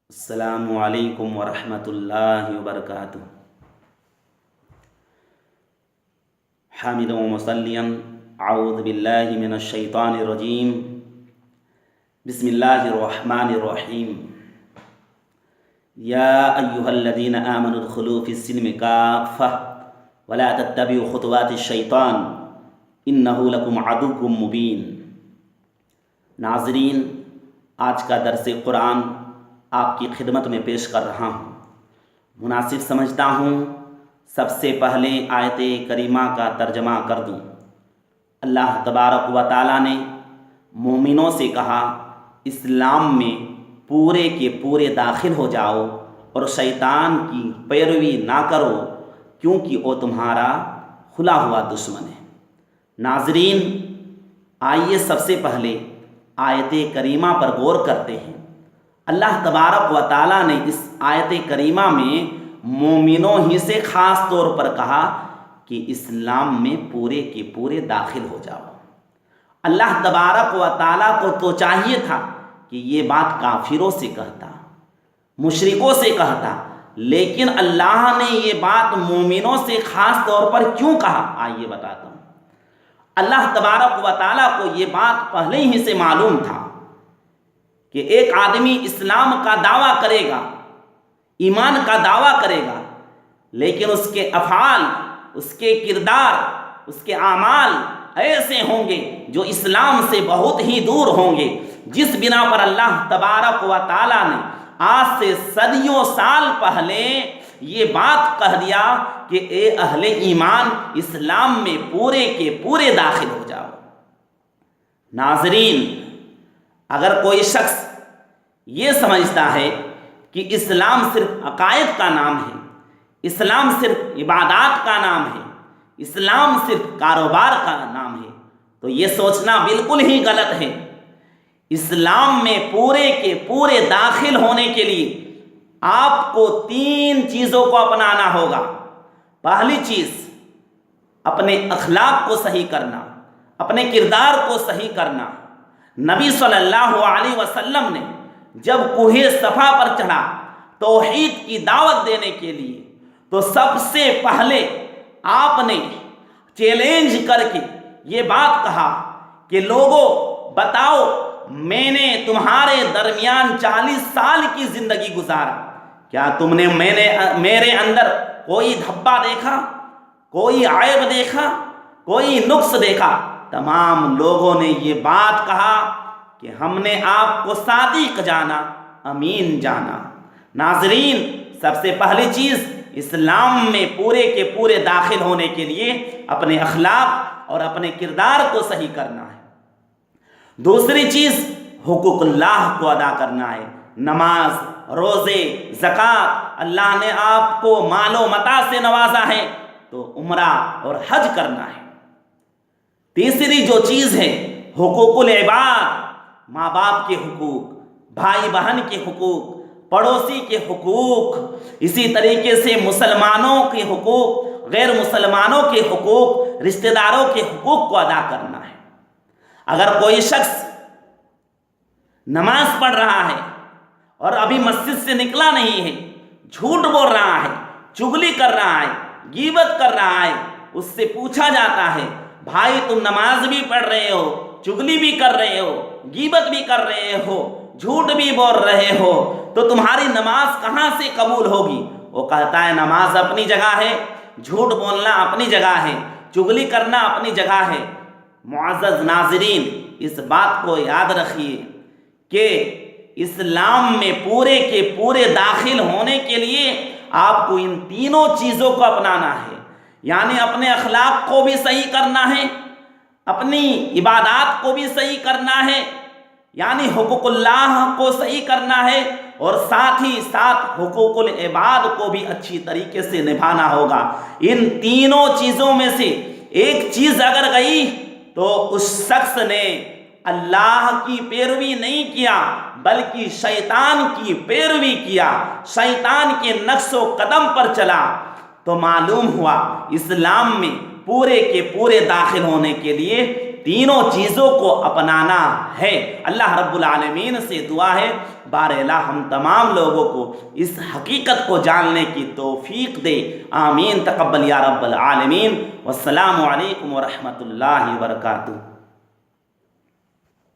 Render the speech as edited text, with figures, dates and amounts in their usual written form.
السلام علیکم ورحمۃ اللہ وبرکاتہ۔ حامد و مصلیا اعوذ باللہ من الشیطان الرجیم، بسم اللہ الرحمن الرحیم۔ یا ایہا الذین آمنوا ادخلوا فی السلم کافۃ ولا تتبعوا خطوات الشیطان انہ لکم عدو مبین۔ ناظرین، آج کا درس قرآن آپ کی خدمت میں پیش کر رہا ہوں۔ مناسب سمجھتا ہوں سب سے پہلے آیت کریمہ کا ترجمہ کر دوں۔ اللہ تبارک و تعالیٰ نے مومنوں سے کہا، اسلام میں پورے کے پورے داخل ہو جاؤ اور شیطان کی پیروی نہ کرو کیونکہ وہ تمہارا کھلا ہوا دشمن ہے۔ ناظرین، آئیے سب سے پہلے آیت کریمہ پر غور کرتے ہیں۔ اللہ تبارک و تعالیٰ نے اس آیت کریمہ میں مومنوں ہی سے خاص طور پر کہا کہ اسلام میں پورے کے پورے داخل ہو جاؤ۔ اللہ تبارک و تعالیٰ کو تو چاہیے تھا کہ یہ بات کافروں سے کہتا، مشرکوں سے کہتا، لیکن اللہ نے یہ بات مومنوں سے خاص طور پر کیوں کہا؟ آئیے بتاتا ہوں۔ اللہ تبارک و تعالیٰ کو یہ بات پہلے ہی سے معلوم تھا کہ ایک آدمی اسلام کا دعویٰ کرے گا، ایمان کا دعویٰ کرے گا، لیکن اس کے افعال، اس کے کردار، اس کے اعمال ایسے ہوں گے جو اسلام سے بہت ہی دور ہوں گے، جس بنا پر اللہ تبارک و تعالیٰ نے آج سے صدیوں سال پہلے یہ بات کہہ دیا کہ اے اہل ایمان، اسلام میں پورے کے پورے داخل ہو جاؤ۔ ناظرین، اگر کوئی شخص یہ سمجھتا ہے کہ اسلام صرف عقائد کا نام ہے، اسلام صرف عبادات کا نام ہے، اسلام صرف کاروبار کا نام ہے، تو یہ سوچنا بالکل ہی غلط ہے۔ اسلام میں پورے کے پورے داخل ہونے کے لیے آپ کو 3 چیزوں کو اپنانا ہوگا۔ پہلی چیز، اپنے اخلاق کو صحیح کرنا، اپنے کردار کو صحیح کرنا۔ نبی صلی اللہ علیہ وسلم نے جب کوہ صفا پر چڑھا توحید کی دعوت دینے کے لیے، تو سب سے پہلے آپ نے چیلنج کر کے یہ بات کہا کہ لوگوں بتاؤ، میں نے تمہارے درمیان 40 سال کی زندگی گزارا، کیا تم نے میرے اندر کوئی دھبا دیکھا، کوئی عیب دیکھا، کوئی نقص دیکھا؟ تمام لوگوں نے یہ بات کہا کہ ہم نے آپ کو صادق جانا، امین جانا۔ ناظرین، سب سے پہلی چیز اسلام میں پورے کے پورے داخل ہونے کے لیے اپنے اخلاق اور اپنے کردار کو صحیح کرنا ہے۔ دوسری چیز، حقوق اللہ کو ادا کرنا ہے، نماز، روزے، زکوٰۃ۔ اللہ نے آپ کو مال و متاع سے نوازا ہے تو عمرہ اور حج کرنا ہے۔ تیسری جو چیز ہے، حقوق العباد، ماں باپ کے حقوق، بھائی بہن کے حقوق، پڑوسی کے حقوق، اسی طریقے سے مسلمانوں کے حقوق، غیر مسلمانوں کے حقوق، رشتہ داروں کے حقوق کو ادا کرنا ہے۔ اگر کوئی شخص نماز پڑھ رہا ہے اور ابھی مسجد سے نکلا نہیں ہے، جھوٹ بول رہا ہے، چغلی کر رہا ہے، غیبت کر رہا ہے، اس سے پوچھا جاتا ہے، بھائی تم نماز بھی پڑھ رہے ہو، چغلی بھی کر رہے ہو، غیبت بھی کر رہے ہو، جھوٹ بھی بول رہے ہو، تو تمہاری نماز کہاں سے قبول ہوگی؟ وہ کہتا ہے نماز اپنی جگہ ہے، جھوٹ بولنا اپنی جگہ ہے، چغلی کرنا اپنی جگہ ہے۔ معزز ناظرین، اس بات کو یاد رکھیے کہ اسلام میں پورے کے پورے داخل ہونے کے لیے آپ کو ان تینوں چیزوں کو اپنانا ہے، یعنی اپنے اخلاق کو بھی صحیح کرنا ہے، اپنی عبادات کو بھی صحیح کرنا ہے، یعنی حقوق اللہ کو صحیح کرنا ہے، اور ساتھ ہی ساتھ حقوق العباد کو بھی اچھی طریقے سے نبھانا ہوگا۔ ان تینوں چیزوں میں سے ایک چیز اگر گئی تو اس شخص نے اللہ کی پیروی نہیں کیا بلکہ شیطان کی پیروی کیا، شیطان کے نقش و قدم پر چلا، تو معلوم ہوا اسلام میں پورے کے پورے داخل ہونے کے لیے تینوں چیزوں کو اپنانا ہے۔ اللہ رب العالمین سے دعا ہے بار الہ ہم تمام لوگوں کو اس حقیقت کو جاننے کی توفیق دے، آمین، تقبل یا رب العالمین۔ والسلام علیکم ورحمۃ اللہ وبرکاتہ۔